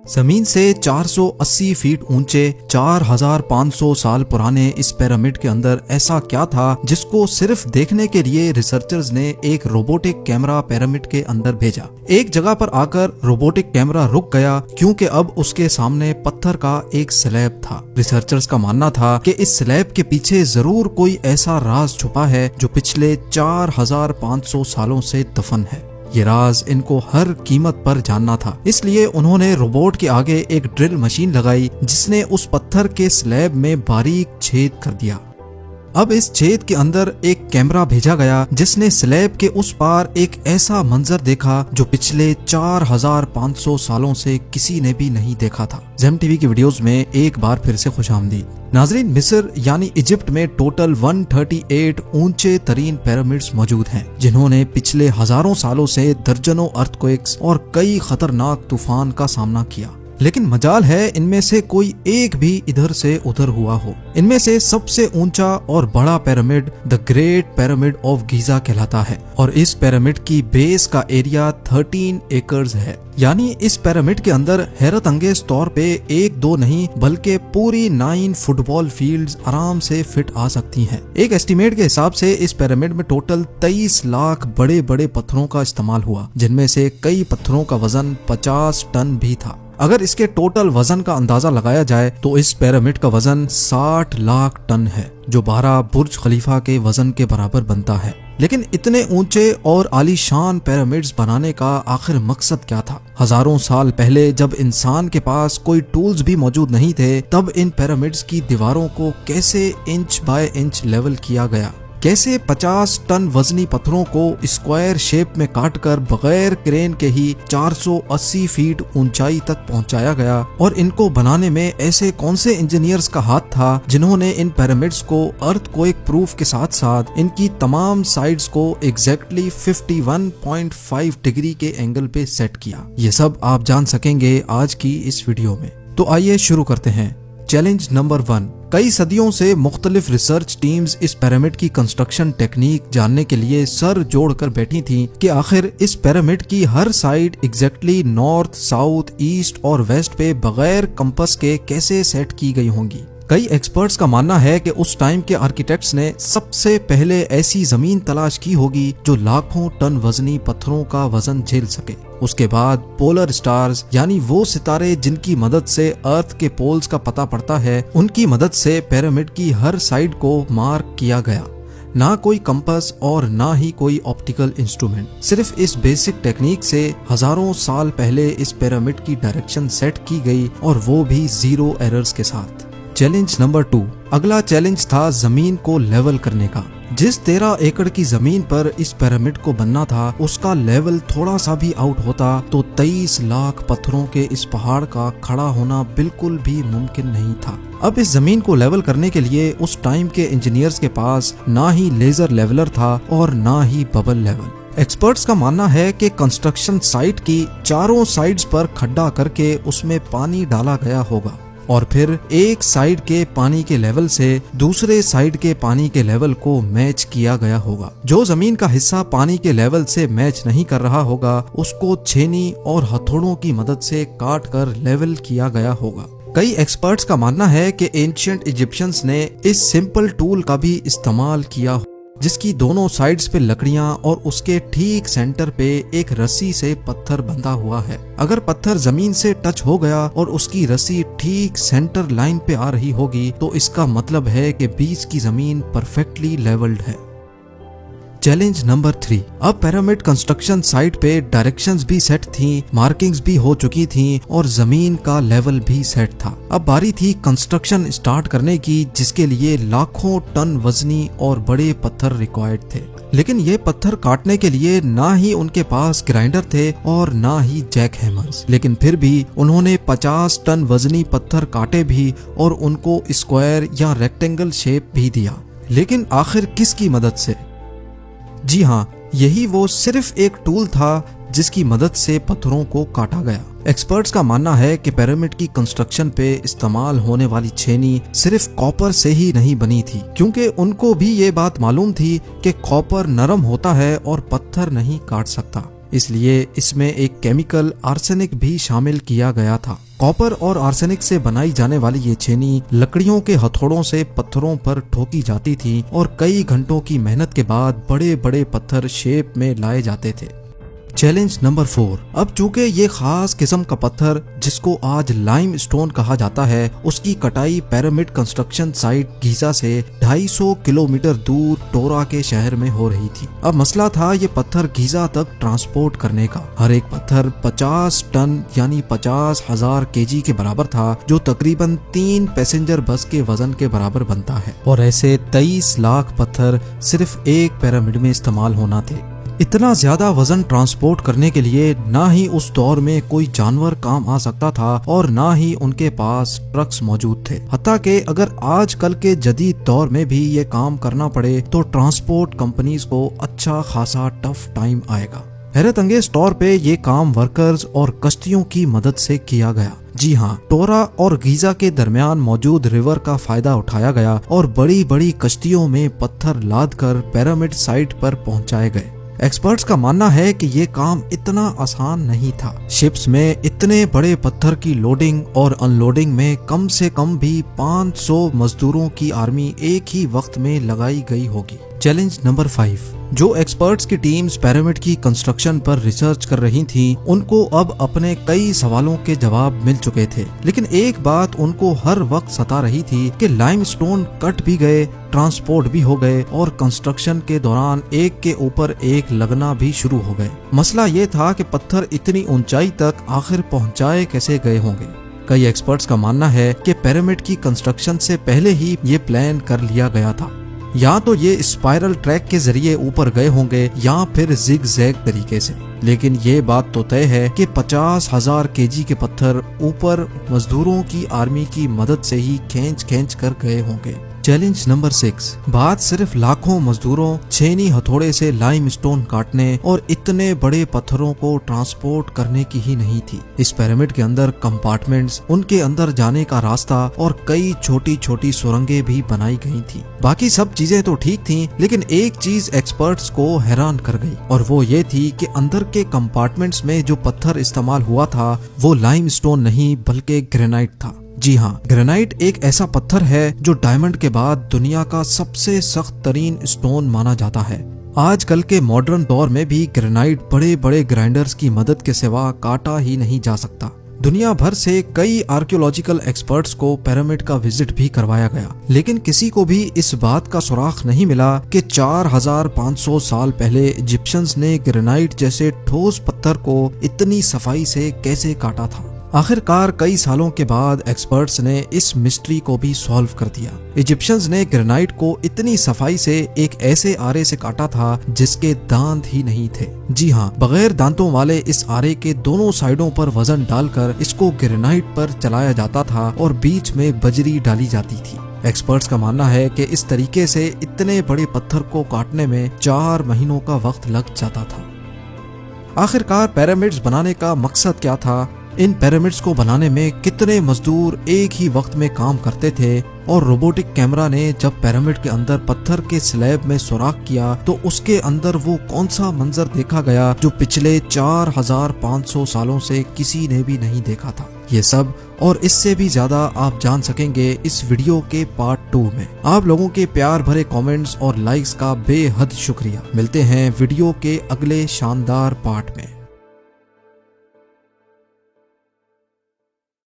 जमीन से 480 फीट ऊंचे 4500 साल पुराने इस पिरामिड के अंदर ऐसा क्या था जिसको सिर्फ देखने के लिए रिसर्चर्स ने एक रोबोटिक कैमरा पिरामिड के अंदर भेजा। एक जगह पर आकर रोबोटिक कैमरा रुक गया क्योंकि अब उसके सामने पत्थर का एक स्लैब था। रिसर्चर्स का मानना था कि इस स्लैब के पीछे जरूर कोई ऐसा राज छुपा है जो पिछले 4500 सालों से दफन है। ये राज इनको हर कीमत पर जानना था, इसलिए उन्होंने रोबोट के आगे एक ड्रिल मशीन लगाई जिसने उस पत्थर के स्लैब में बारीक छेद कर दिया। अब इस छेद के अंदर एक कैमरा भेजा गया जिसने स्लैब के उस पार एक ऐसा मंजर देखा जो पिछले 4500 सालों से किसी ने भी नहीं देखा था। ज़ेम टीवी की वीडियोस में एक बार फिर से खुशामदीद। नाजरीन, मिस्र यानी इजिप्ट में टोटल 138 ऊंचे तरीन पिरामिड्स मौजूद हैं जिन्होंने पिछले हजारों सालों से दर्जनों अर्थक्वेक्स और कई खतरनाक तूफान का सामना किया। लेकिन मजाल है इनमें से कोई एक भी इधर से उधर हुआ हो। इनमें से सबसे ऊंचा और बड़ा pyramid the great pyramid of Giza कहलाता है और इस पिरामिड की बेस का एरिया 13 एकर्स है। यानी इस पिरामिड के अंदर हैरत अंगेज तौर पे एक दो नहीं बल्कि पूरी 9 फुटबॉल फील्ड्स आराम से फिट आ सकती हैं। एक एस्टीमेट के हिसाब से इस पिरामिड में टोटल 23 लाख बड़े बड़े पत्थरों का इस्तेमाल हुआ, जिनमें से कई पत्थरों का वजन 50 टन भी था। अगर इसके टोटल वजन का अंदाजा लगाया जाए तो इस पिरामिड का वजन 60 लाख टन है, जो 12 बुर्ज खलीफा के वजन के बराबर बनता है। लेकिन इतने ऊंचे और आलीशान पिरामिड्स बनाने का आखिर मकसद क्या था? हजारों साल पहले जब इंसान के पास कोई टूल्स भी मौजूद नहीं थे, तब इन पिरामिड्स की दीवारों को कैसे इंच बाय इंच लेवल किया गया? कैसे 50 टन वजनी पत्थरों को स्क्वायर शेप में काटकर बगैर क्रेन के ही 480 फीट ऊंचाई तक पहुंचाया गया? और इनको बनाने में ऐसे कौन से इंजीनियर्स का हाथ था जिन्होंने इन पिरामिड्स को अर्थक्वेक प्रूफ के साथ साथ इनकी तमाम साइड्स को एग्जैक्टली 51.5 डिग्री के एंगल पे सेट किया? ये सब आप जान सकेंगे आज की इस वीडियो में। तो आइए शुरू करते हैं। Challenge number 1। कई सदियों से मुख्तलिफ रिसर्च टीम्स इस पिरामिड की कंस्ट्रक्शन टेक्निक जानने के लिए सर जोड़कर बैठी थीं कि आखिर इस पिरामिड की हर side exactly north, south, east और वेस्ट पे बगैर कंपास के कैसे सेट की गई होंगी। कई एक्सपर्ट्स का मानना है कि उस टाइम के आर्किटेक्ट्स ने सबसे पहले ऐसी जमीन तलाश की होगी जो लाखों टन वजनी पत्थरों का वजन झेल सके। उसके बाद पोलर स्टार्स यानी वो सितारे जिनकी मदद से अर्थ के पोल्स का पता पड़ता है, उनकी मदद से पिरामिड की हर साइड को मार्क किया गया। ना कोई कंपास और ना ही कोई ऑप्टिकल इंस्ट्रूमेंट, सिर्फ इस बेसिक टेक्निक से हजारों साल पहले इस पिरामिड की डायरेक्शन सेट की गई और वो भी 0 एरर्स के साथ। Challenge number 2। अगला चैलेंज था जमीन को लेवल करने का। जिस 13 एकड़ की जमीन पर इस पिरामिड को बनना था, उसका लेवल थोड़ा सा भी आउट होता तो 23 लाख पत्थरों के इस पहाड़ का खड़ा होना बिल्कुल भी मुमकिन नहीं था। अब इस जमीन को लेवल करने के लिए उस टाइम के इंजीनियर्स के पास ना ही लेजर लेवलर था और ना ही बबल लेवल। एक्सपर्ट्स का मानना है कि कंस्ट्रक्शन साइट की चारों साइड्स पर खड्डा करके उसमें पानी डाला गया होगा और फिर एक साइड के पानी के लेवल से दूसरे साइड के पानी के लेवल को मैच किया गया होगा। जो जमीन का हिस्सा पानी के लेवल से मैच नहीं कर रहा होगा, उसको छेनी और हथौड़ों की मदद से काट कर लेवल किया गया होगा। कई एक्सपर्ट्स का मानना है कि एंशिएंट इजिप्शियंस ने इस सिंपल टूल का भी इस्तेमाल किया, जिसकी दोनों साइड्स पे लकड़ियां और उसके ठीक सेंटर पे एक रस्सी से पत्थर बंधा हुआ है। अगर पत्थर जमीन से टच हो गया और उसकी रस्सी ठीक सेंटर लाइन पे आ रही होगी तो इसका मतलब है कि बीच की जमीन परफेक्टली लेवल्ड है। Challenge number 3। अब पिरामिड कंस्ट्रक्शन साइट पे डायरेक्शंस भी सेट थी, मार्किंग्स भी हो चुकी थी और जमीन का लेवल भी सेट था। अब बारी थी कंस्ट्रक्शन स्टार्ट करने की, जिसके लिए लाखों टन वजनी और बड़े पत्थर रिक्वायर्ड थे। लेकिन ये पत्थर काटने के लिए ना ही उनके पास ग्राइंडर थे और ना ही जैक हैमर्स। लेकिन फिर भी उन्होंने 50 टन वजनी पत्थर काटे भी और उनको स्क्वायर या रेक्टेंगल शेप भी दिया। लेकिन आखिर किसकी मदद से? जी हाँ, यही वो सिर्फ एक टूल था जिसकी मदद से पत्थरों को काटा गया। एक्सपर्ट्स का मानना है कि पिरामिड की कंस्ट्रक्शन पे इस्तेमाल होने वाली छेनी सिर्फ कॉपर से ही नहीं बनी थी, क्योंकि उनको भी ये बात मालूम थी कि कॉपर नरम होता है और पत्थर नहीं काट सकता। इसलिए इसमें एक केमिकल आर्सेनिक भी शामिल किया गया था। कॉपर और आर्सेनिक से बनाई जाने वाली ये छेनी लकड़ियों के हथौड़ों से पत्थरों पर ठोकी जाती थी और कई घंटों की मेहनत के बाद बड़े बड़े पत्थर शेप में लाए जाते थे। Challenge number 4। अब चूंकि ये खास किस्म का पत्थर जिसको आज लाइम स्टोन कहा जाता है, उसकी कटाई पिरामिड कंस्ट्रक्शन साइट गीजा से 250 किलोमीटर दूर टोरा के शहर में हो रही थी। अब मसला था ये पत्थर गीजा तक ट्रांसपोर्ट करने का। हर एक पत्थर 50 टन यानी 50,000 केजी के बराबर था, जो तकरीबन 3 पैसेंजर बस के वजन के बराबर बनता है। और ऐसे 23 लाख पत्थर सिर्फ एक पिरामिड में इस्तेमाल होना थे। इतना ज्यादा वजन ट्रांसपोर्ट करने के लिए ना ही उस दौर में कोई जानवर काम आ सकता था और ना ही उनके पास ट्रक्स मौजूद थे। हत्ता कि अगर आजकल के जदीद दौर में भी ये काम करना पड़े तो ट्रांसपोर्ट कंपनीज को अच्छा खासा टफ टाइम आएगा। हैरत अंगेज तौर पे ये काम वर्कर्स और कश्तियों की मदद से किया गया। जी हाँ, टोरा और गीजा के दरमियान मौजूद रिवर का फायदा उठाया गया और बड़ी बड़ी कश्तियों में पत्थर लाद कर पिरामिड साइट पर पहुंचाए गए। एक्सपर्ट्स का मानना है कि ये काम इतना आसान नहीं था। शिप्स में इतने बड़े पत्थर की लोडिंग और अनलोडिंग में कम से कम भी 500 मजदूरों की आर्मी एक ही वक्त में लगाई गई होगी। Challenge number 5। जो एक्सपर्ट्स की टीम्स पिरामिड की कंस्ट्रक्शन पर रिसर्च कर रही थी, उनको अब अपने कई सवालों के जवाब मिल चुके थे, लेकिन एक बात उनको हर वक्त सता रही थी कि लाइमस्टोन कट भी गए, ट्रांसपोर्ट भी हो गए और कंस्ट्रक्शन के दौरान एक के ऊपर एक लगना भी शुरू हो गए। मसला ये था कि पत्थर इतनी ऊंचाई तक आखिर पहुंचाए कैसे गए होंगे। कई एक्सपर्ट्स का मानना है कि पिरामिड की कंस्ट्रक्शन से पहले ही ये प्लान कर लिया गया था। या तो ये स्पाइरल ट्रैक के जरिए ऊपर गए होंगे या फिर जिग जैग तरीके से, लेकिन ये बात तो तय है कि 50,000 केजी के पत्थर ऊपर मजदूरों की आर्मी की मदद से ही खींच कर गए होंगे। Challenge number 6। बात सिर्फ लाखों मजदूरों छेनी हथौड़े से लाइमस्टोन काटने और इतने बड़े पत्थरों को ट्रांसपोर्ट करने की ही नहीं थी। इस पिरामिड के अंदर कंपार्टमेंट्स, उनके अंदर जाने का रास्ता और कई छोटी छोटी सुरंगें भी बनाई गई थी। बाकी सब चीजें तो ठीक थी, लेकिन एक चीज एक्सपर्ट्स को हैरान कर गई और वो ये थी कि अंदर के कंपार्टमेंट्स में जो पत्थर इस्तेमाल हुआ था वो लाइमस्टोन नहीं बल्कि ग्रेनाइट था। जी हाँ, ग्रेनाइट एक ऐसा पत्थर है जो डायमंड के बाद दुनिया का सबसे सख्त तरीन स्टोन माना जाता है। आजकल के मॉडर्न दौर में भी ग्रेनाइट बड़े बड़े ग्राइंडर्स की मदद के सिवा काटा ही नहीं जा सकता। दुनिया भर से कई आर्कियोलॉजिकल एक्सपर्ट्स को पिरामिड का विजिट भी करवाया गया, लेकिन किसी को भी इस बात का सुराग नहीं मिला कि 4500 साल पहले इजिप्शियंस ने ग्रेनाइट जैसे ठोस पत्थर को इतनी सफाई से कैसे काटा था। आखिरकार कई सालों के बाद एक्सपर्ट्स ने इस मिस्ट्री को भी सॉल्व कर दिया। इजिप्शियंस ने ग्रेनाइट को इतनी सफाई से एक ऐसे आरे से काटा था जिसके दांत ही नहीं थे। जी हाँ, बगैर दांतों वाले इस आरे के दोनों साइडों पर वजन डालकर इसको ग्रेनाइट पर चलाया जाता था और बीच में बजरी डाली जाती थी। एक्सपर्ट्स का मानना है कि इस तरीके से इतने बड़े पत्थर को काटने में 4 महीनों का वक्त लग जाता था। आखिरकार पिरामिड्स बनाने का मकसद क्या था? इन पिरामिड्स को बनाने में कितने मजदूर एक ही वक्त में काम करते थे? और रोबोटिक कैमरा ने जब पिरामिड के अंदर पत्थर के स्लैब में सुराख किया तो उसके अंदर वो कौन सा मंजर देखा गया जो पिछले 4500 सालों से किसी ने भी नहीं देखा था? ये सब और इससे भी ज्यादा आप जान सकेंगे इस वीडियो के पार्ट 2 में। आप लोगों के प्यार भरे कमेंट्स और लाइक्स का बेहद शुक्रिया। मिलते हैं वीडियो के अगले शानदार पार्ट में।